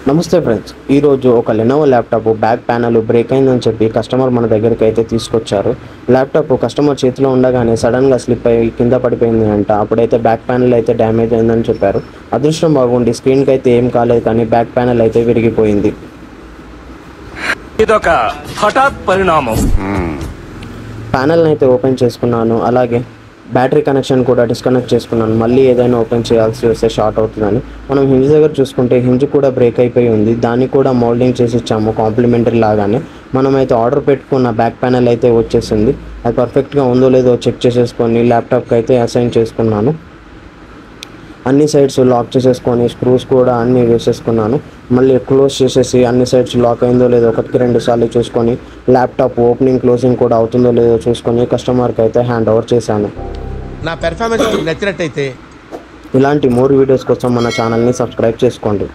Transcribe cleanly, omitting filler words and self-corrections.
నమస్తే ఫ్రెండ్స్, ఈరోజు ఒక Lenovo laptop back panel break అయిందని చెప్పి కస్టమర్ మన దగ్గరికి అయితే తీసుకొచ్చారు. ల్యాప్టాప్ కస్టమర్ చేతిలో ఉండగానే సడన్గా స్లిప్ అయ్యి కింద పడిపోయింది అంట. అప్పుడైతే బ్యాక్ ప్యానల్ అయితే డ్యామేజ్ అయిందని చెప్పారు. అదృష్టం బాగుండి స్క్రీన్కి అయితే ఏం కాలేదు, కానీ బ్యాక్ ప్యానల్ అయితే విరిగిపోయింది. ఇదొక హఠాత్ పరిణామం. ప్యానల్ని అయితే ఓపెన్ చేసుకున్నాను, అలాగే బ్యాటరీ కనెక్షన్ కూడా డిస్కనెక్ట్ చేసుకున్నాను. మళ్ళీ ఏదైనా ఓపెన్ చేయాల్సి వస్తే షార్ట్ అవుతుందని మనం హింజ్ దగ్గర చూసుకుంటే హింజ్ కూడా బ్రేక్ అయిపోయి ఉంది. దాన్ని కూడా మోల్డింగ్ చేసి ఇచ్చాము కాంప్లిమెంటరీ లాగానే. మనమైతే ఆర్డర్ పెట్టుకున్న బ్యాక్ ప్యానల్ అయితే వచ్చేసింది. అది పర్ఫెక్ట్గా ఉందో లేదో చెక్ చేసేసుకొని ల్యాప్టాప్కి అయితే అసైన్ చేసుకున్నాను. అన్ని సైడ్స్ లాక్ చేసేసుకొని స్క్రూస్ కూడా అన్నీ వేసేసుకున్నాను. మళ్ళీ క్లోజ్ చేసేసి అన్ని సైడ్స్ లాక్ అయిందో లేదో ఒకటికి 2 సార్లు చూసుకొని ల్యాప్టాప్ ఓపెనింగ్ క్లోజింగ్ కూడా అవుతుందో లేదో చూసుకొని కస్టమర్కి అయితే హ్యాండ్ ఓవర్ చేశాను. నా పెర్ఫార్మెన్స్ నచ్చినట్టయితే ఇలాంటి మోర్ వీడియోస్ కోసం మన ఛానల్ని సబ్స్క్రైబ్ చేసుకోండి.